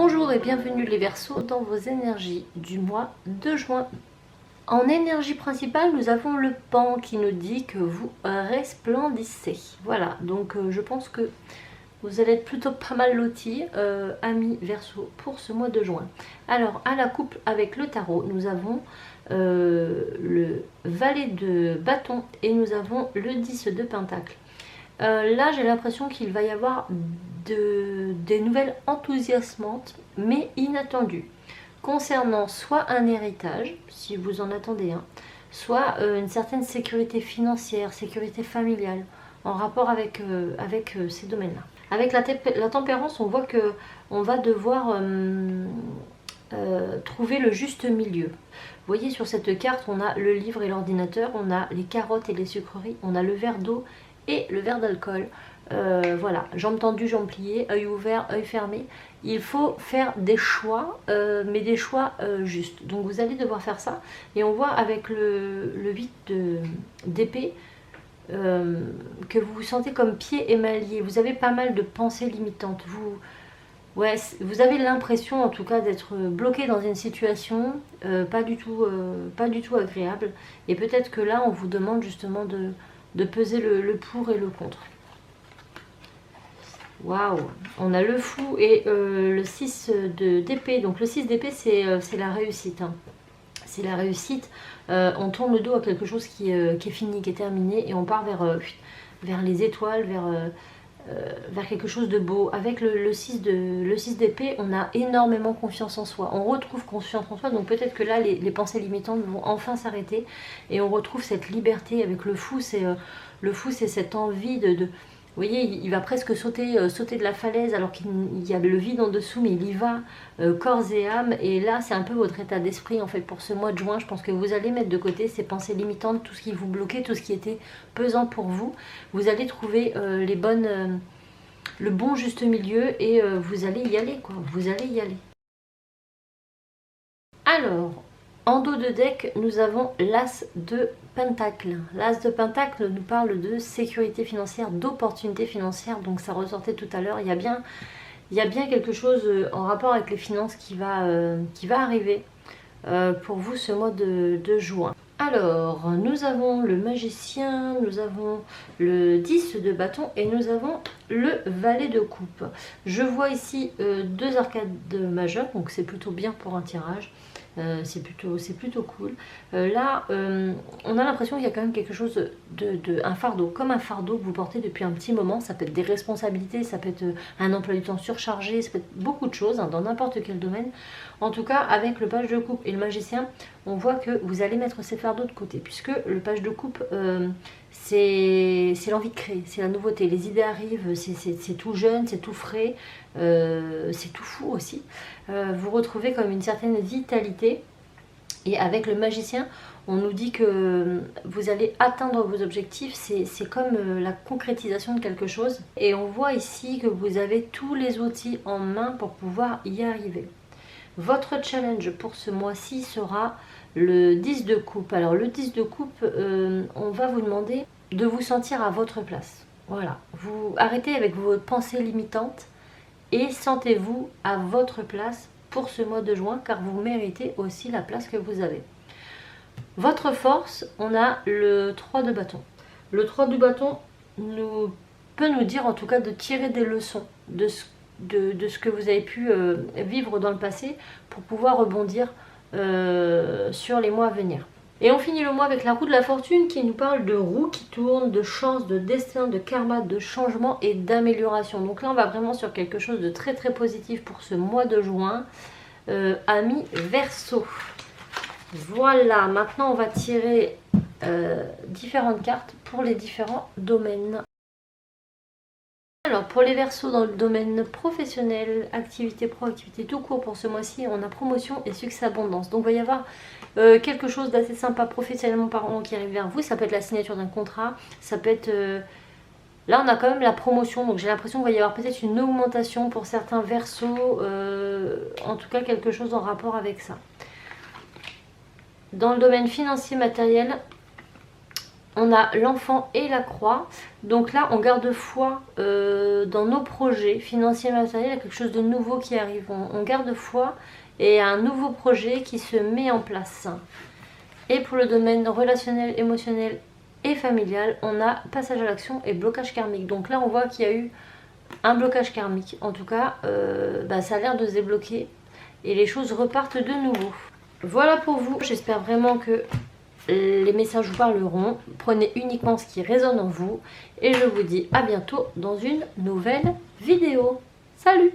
Bonjour et bienvenue les Verseaux dans vos énergies du mois de juin. En énergie principale, nous avons le pan qui nous dit que vous resplendissez. Voilà, donc je pense que vous allez être plutôt pas mal lotis, amis Verseaux, pour ce mois de juin. Alors, à la coupe avec le tarot, nous avons le valet de bâton et nous avons le 10 de pentacle. Là, j'ai l'impression qu'il va y avoir des nouvelles enthousiasmantes, mais inattendues, concernant soit un héritage, si vous en attendez un, soit une certaine sécurité financière, sécurité familiale, en rapport avec ces domaines-là. Avec la tempérance, on voit que on va devoir trouver le juste milieu. Vous voyez, sur cette carte, on a le livre et l'ordinateur, on a les carottes et les sucreries, on a le verre d'eau et le verre d'alcool. Voilà, jambes tendues, jambes pliées, œil ouvert, œil fermé. Il faut faire des choix, mais des choix justes. Donc vous allez devoir faire ça. Et on voit avec le 8 d'épée que vous vous sentez comme pieds émaillés. Vous avez pas mal de pensées limitantes. Vous avez l'impression en tout cas d'être bloqué dans une situation pas du tout agréable. Et peut-être que là, on vous demande justement de peser le pour et le contre. Waouh, on a le fou et le 6 d'épée. Donc le 6 d'épée, c'est la réussite. Hein. C'est la réussite. On tourne le dos à quelque chose qui est fini, qui est terminé. Et on part vers les étoiles, vers quelque chose de beau. Avec le 6 d'épée, on a énormément confiance en soi. On retrouve confiance en soi. Donc peut-être que là, les pensées limitantes vont enfin s'arrêter. Et on retrouve cette liberté. Avec le fou, c'est cette envie de vous voyez, il va presque sauter de la falaise alors qu'il y a le vide en dessous, mais il y va corps et âme. Et là, c'est un peu votre état d'esprit en fait pour ce mois de juin. Je pense que vous allez mettre de côté ces pensées limitantes, tout ce qui vous bloquait, tout ce qui était pesant pour vous. Vous allez trouver le bon juste milieu et vous allez y aller, quoi. Vous allez y aller. Alors, en dos de deck, nous avons l'As de Pentacle. L'As de Pentacle nous parle de sécurité financière, d'opportunités financières. Donc ça ressortait tout à l'heure. Il y a bien quelque chose en rapport avec les finances qui va arriver pour vous ce mois de juin. Alors, nous avons le magicien, nous avons le 10 de bâton et nous avons le valet de coupe. Je vois ici deux arcades majeures, donc c'est plutôt bien pour un tirage. C'est plutôt cool. Là, on a l'impression qu'il y a quand même quelque chose un fardeau, comme un fardeau que vous portez depuis un petit moment. Ça peut être des responsabilités, ça peut être un emploi du temps surchargé, ça peut être beaucoup de choses hein, dans n'importe quel domaine. En tout cas, avec le page de coupe et le magicien, on voit que vous allez mettre ces fardeaux de côté, puisque le page de coupe, c'est l'envie de créer, c'est la nouveauté. Les idées arrivent, c'est tout jeune, c'est tout frais, c'est tout fou aussi. Vous retrouvez comme une certaine vitalité. Et avec le magicien, on nous dit que vous allez atteindre vos objectifs. C'est comme la concrétisation de quelque chose. Et on voit ici que vous avez tous les outils en main pour pouvoir y arriver. Votre challenge pour ce mois-ci sera le 10 de coupe. Alors le 10 de coupe, on va vous demander de vous sentir à votre place. Voilà, vous arrêtez avec vos pensées limitantes et sentez-vous à votre place pour ce mois de juin, car vous méritez aussi la place que vous avez. Votre force, on a le 3 de bâton. Le 3 du bâton peut nous dire en tout cas de tirer des leçons de ce que vous avez pu vivre dans le passé pour pouvoir rebondir sur les mois à venir. Et on finit le mois avec la roue de la fortune qui nous parle de roue qui tourne, de chance, de destin, de karma, de changement et d'amélioration. Donc là, on va vraiment sur quelque chose de très très positif pour ce mois de juin, amis Verseau. Voilà, maintenant on va tirer différentes cartes pour les différents domaines. Alors pour les Verseaux dans le domaine professionnel, activité pro, activité tout court pour ce mois-ci, on a promotion et succès abondance. Donc il va y avoir quelque chose d'assez sympa professionnellement parlant qui arrive vers vous. Ça peut être la signature d'un contrat, ça peut être... Là on a quand même la promotion, donc j'ai l'impression qu'il va y avoir peut-être une augmentation pour certains Verseaux, en tout cas quelque chose en rapport avec ça. Dans le domaine financier matériel, On a l'enfant et la croix. Donc là, on garde foi dans nos projets financiers et matériels. Il y a quelque chose de nouveau qui arrive. On garde foi et un nouveau projet qui se met en place. Et pour le domaine relationnel, émotionnel et familial, on a passage à l'action et blocage karmique. Donc là, on voit qu'il y a eu un blocage karmique. En tout cas, ça a l'air de se débloquer et les choses repartent de nouveau. Voilà pour vous. J'espère vraiment que les messages vous parleront. Prenez uniquement ce qui résonne en vous. Et je vous dis à bientôt dans une nouvelle vidéo. Salut!